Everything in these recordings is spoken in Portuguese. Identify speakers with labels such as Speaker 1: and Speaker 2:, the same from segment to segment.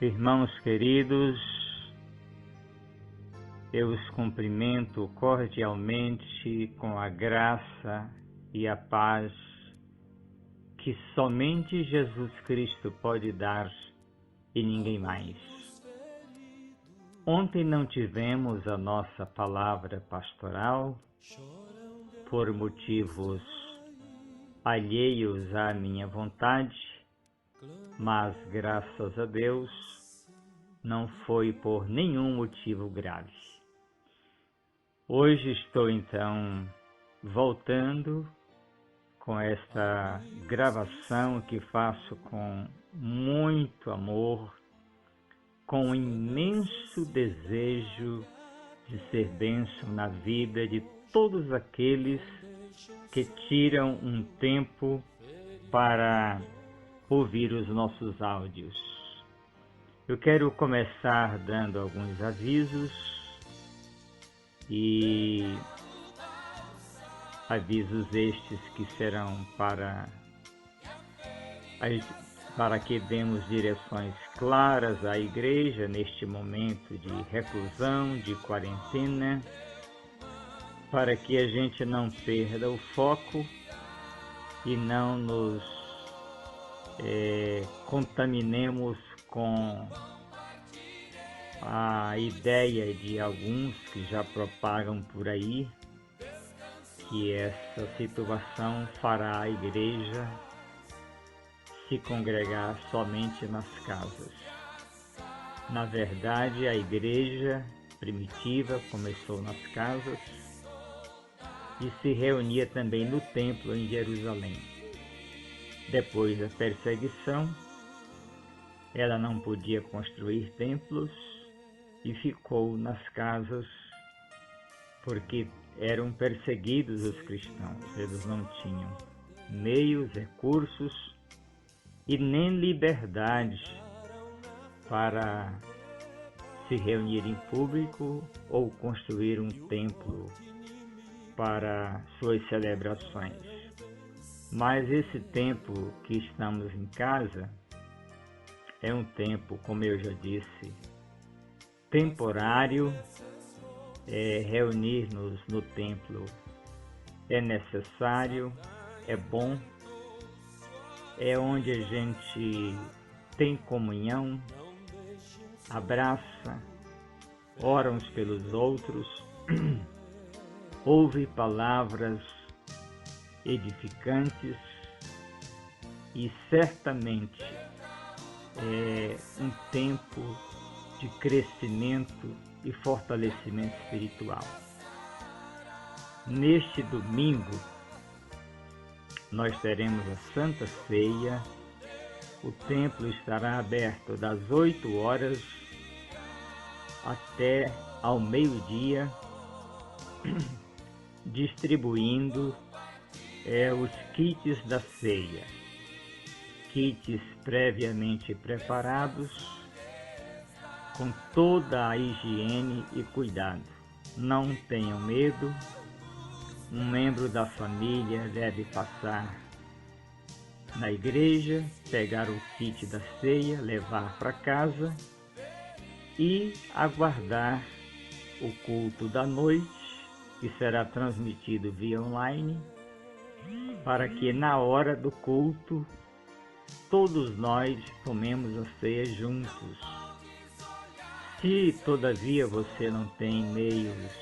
Speaker 1: Irmãos queridos, eu os cumprimento cordialmente com a graça e a paz que somente Jesus Cristo pode dar e ninguém mais. Ontem não tivemos a nossa palavra pastoral por motivos alheios à minha vontade, mas graças a Deus não foi por nenhum motivo grave. Hoje estou então voltando com esta gravação que faço com muito amor, com um imenso desejo de ser bênção na vida de todos aqueles que tiram um tempo para ouvir os nossos áudios. Eu quero começar dando alguns avisos e avisos estes que serão para que demos direções claras à igreja neste momento de reclusão, de quarentena, para que a gente não perda o foco e não nos contaminemos com a ideia de alguns que já propagam por aí que essa situação fará a igreja se congregar somente nas casas. Na verdade, a igreja primitiva começou nas casas e se reunia também no templo em Jerusalém. Depois da perseguição, ela não podia construir templos e ficou nas casas porque eram perseguidos os cristãos. Eles não tinham meios, recursos e nem liberdade para se reunir em público ou construir um templo para suas celebrações. Mas esse tempo que estamos em casa é um tempo, como eu já disse, temporário. Reunir-nos no templo é necessário, é bom, é onde a gente tem comunhão, abraça, ora uns pelos outros, ouve palavras edificantes e certamente é um tempo de crescimento e fortalecimento espiritual. Neste domingo, nós teremos a Santa Ceia. O templo estará aberto das 8 horas até ao meio-dia, distribuindo os kits da ceia. Kits previamente preparados, com toda a higiene e cuidado. Não tenham medo, um membro da família deve passar na igreja, pegar o kit da ceia, levar para casa e aguardar o culto da noite, que será transmitido via online, para que na hora do culto todos nós tomemos a ceia juntos. Se, todavia, você não tem meios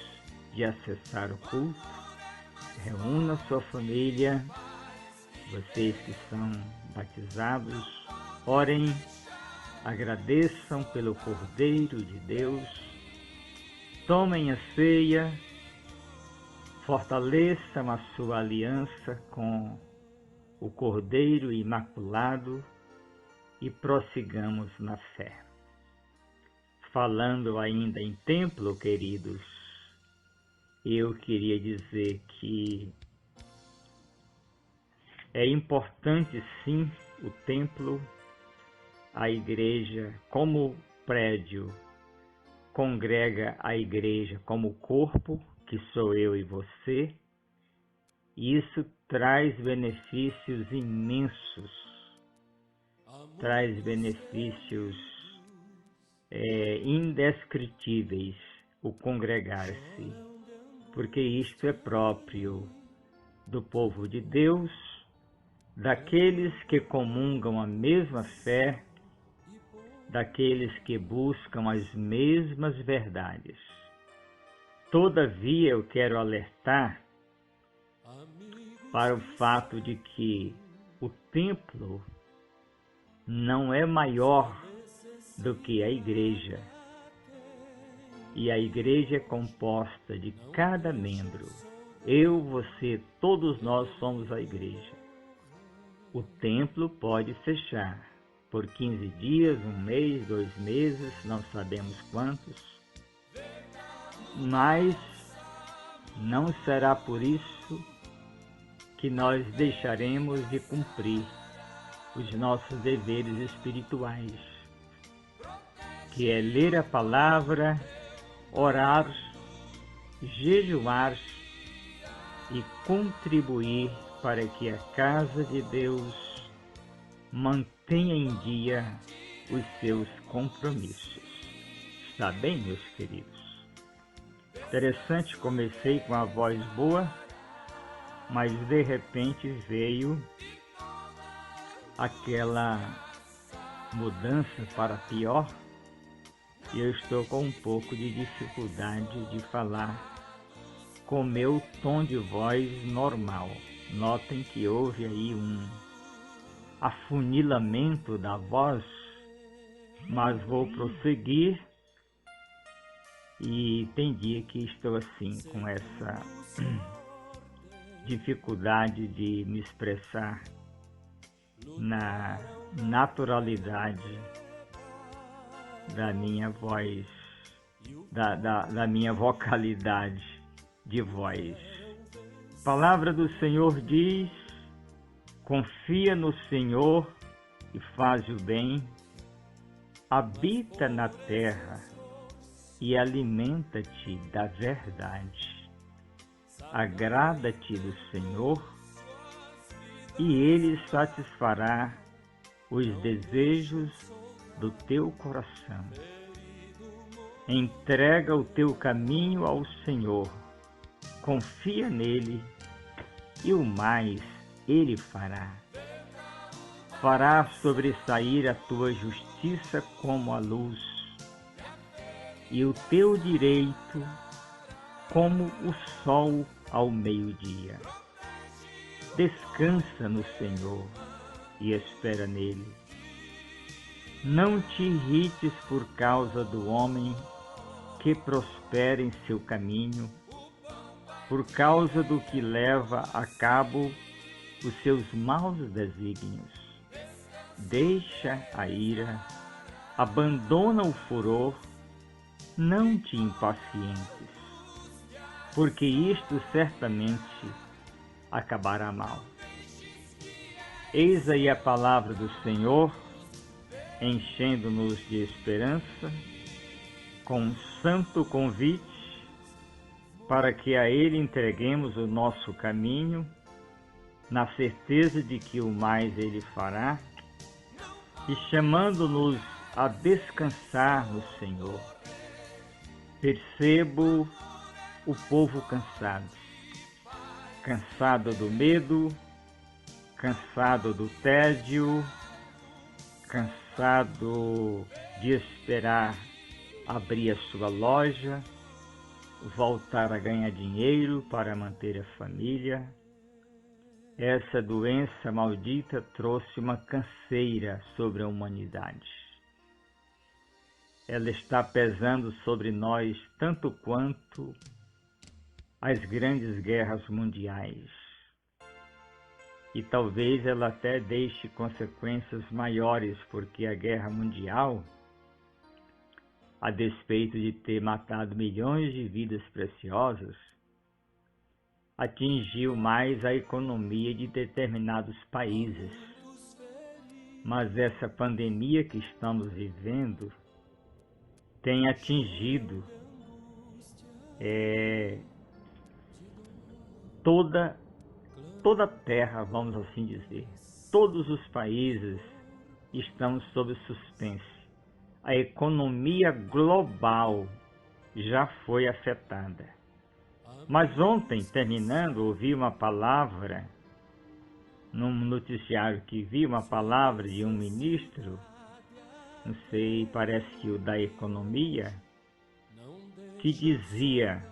Speaker 1: de acessar o culto, reúna sua família, vocês que são batizados, orem, agradeçam pelo Cordeiro de Deus, tomem a ceia, fortaleçam a sua aliança com o Cordeiro Imaculado e prossigamos na fé. Falando ainda em templo, queridos, eu queria dizer que é importante sim o templo, a igreja como prédio, congrega a igreja como corpo, que sou eu e você, e isso traz benefícios imensos, traz benefícios indescritíveis o congregar-se, porque isto é próprio do povo de Deus, daqueles que comungam a mesma fé, daqueles que buscam as mesmas verdades. Todavia, eu quero alertar para o fato de que o templo não é maior do que a igreja. E a igreja é composta de cada membro. Eu, você, todos nós somos a igreja. O templo pode fechar por 15 dias, 1 mês, 2 meses, não sabemos quantos, mas não será por isso que nós deixaremos de cumprir os nossos deveres espirituais, que é ler a palavra, orar, jejuar e contribuir para que a casa de Deus mantenha em dia os seus compromissos. Está bem, meus queridos? Interessante, comecei com a voz boa, mas de repente veio aquela mudança para pior e eu estou com um pouco de dificuldade de falar com meu tom de voz normal. Notem que houve aí um afunilamento da voz, mas vou prosseguir. E tem dia que estou assim, com essa dificuldade de me expressar na naturalidade da minha voz, da minha vocalidade de voz. A palavra do Senhor diz: confia no Senhor e faz o bem, habita na terra e alimenta-te da verdade. Agrada-te do Senhor, e Ele satisfará os desejos do teu coração. Entrega o teu caminho ao Senhor, confia nele, e o mais Ele fará. Fará sobressair a tua justiça como a luz, e o teu direito como o sol ao meio-dia. Descansa no Senhor e espera nele. Não te irrites por causa do homem que prospera em seu caminho, por causa do que leva a cabo os seus maus desígnios. Deixa a ira, abandona o furor, não te impacientes, porque isto certamente acabará mal. Eis aí a palavra do Senhor, enchendo-nos de esperança, com um santo convite para que a Ele entreguemos o nosso caminho, na certeza de que o mais Ele fará, e chamando-nos a descansar no Senhor. Percebo o povo cansado, cansado do medo, cansado do tédio, cansado de esperar abrir a sua loja, voltar a ganhar dinheiro para manter a família. Essa doença maldita trouxe uma canseira sobre a humanidade. Ela está pesando sobre nós tanto quanto as grandes guerras mundiais. E talvez ela até deixe consequências maiores, porque a guerra mundial, a despeito de ter matado milhões de vidas preciosas, atingiu mais a economia de determinados países. Mas essa pandemia que estamos vivendo tem atingido toda a terra, vamos assim dizer. Todos os países estão sob suspense. a economia global já foi afetada. Mas ontem, terminando, ouvi uma palavra, num noticiário que vi uma palavra de um ministro, não sei, parece que o da economia, que dizia,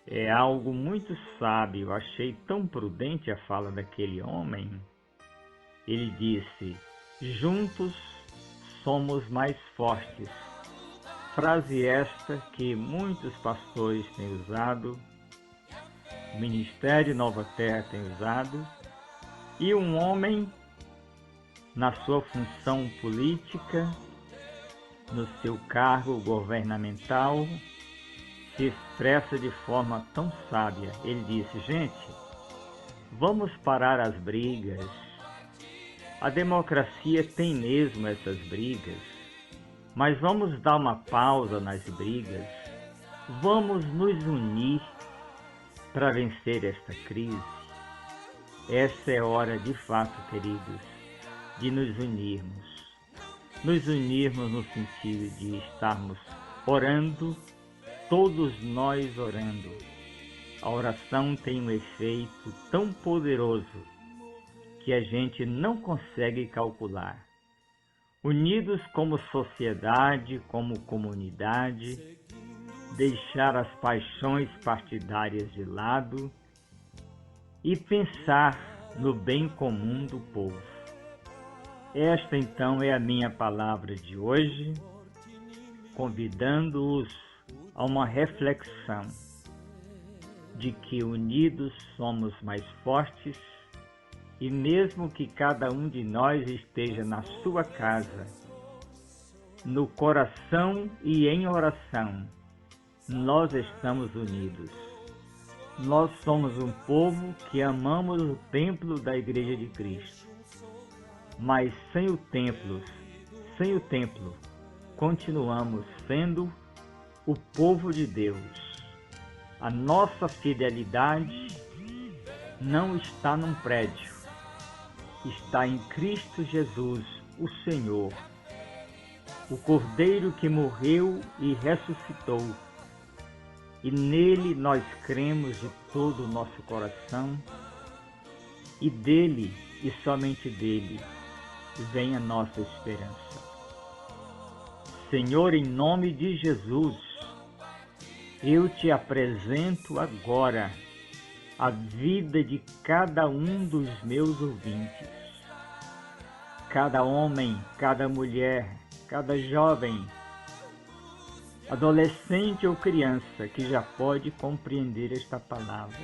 Speaker 1: é algo muito sábio, achei tão prudente a fala daquele homem. Ele disse: juntos somos mais fortes. Frase esta que muitos pastores têm usado, o Ministério Nova Terra tem usado, e um homem, na sua função política, no seu cargo governamental, se expressa de forma tão sábia. Ele disse: gente, vamos parar as brigas. A democracia tem mesmo essas brigas, mas vamos dar uma pausa nas brigas. Vamos nos unir para vencer esta crise. Essa é hora, de fato, queridos, de nos unirmos. Nos unirmos no sentido de estarmos orando, todos nós orando. A oração tem um efeito tão poderoso que a gente não consegue calcular. Unidos como sociedade, como comunidade, deixar as paixões partidárias de lado e pensar no bem comum do povo. Esta então é a minha palavra de hoje, convidando-os a uma reflexão de que unidos somos mais fortes. E mesmo que cada um de nós esteja na sua casa, no coração e em oração, nós estamos unidos. Nós somos um povo que amamos o templo da Igreja de Cristo. Mas sem o templo, continuamos sendo o povo de Deus. A nossa fidelidade não está num prédio. Está em Cristo Jesus, o Senhor, o Cordeiro que morreu e ressuscitou. E nele nós cremos de todo o nosso coração, e dele, e somente dele, vem a nossa esperança. Senhor, em nome de Jesus, eu te apresento agora a vida de cada um dos meus ouvintes. Cada homem, cada mulher, cada jovem, adolescente ou criança que já pode compreender esta palavra.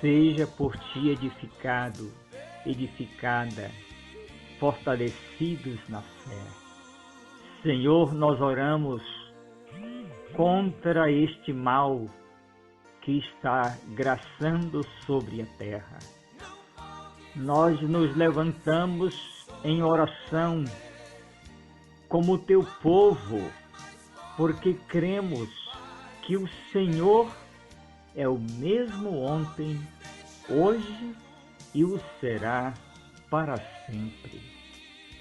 Speaker 1: Seja por ti edificado, edificada, fortalecidos na fé. Senhor, nós oramos contra este mal que está graçando sobre a terra. Nós nos levantamos em oração como teu povo, porque cremos que o Senhor é o mesmo ontem, hoje e o será para sempre.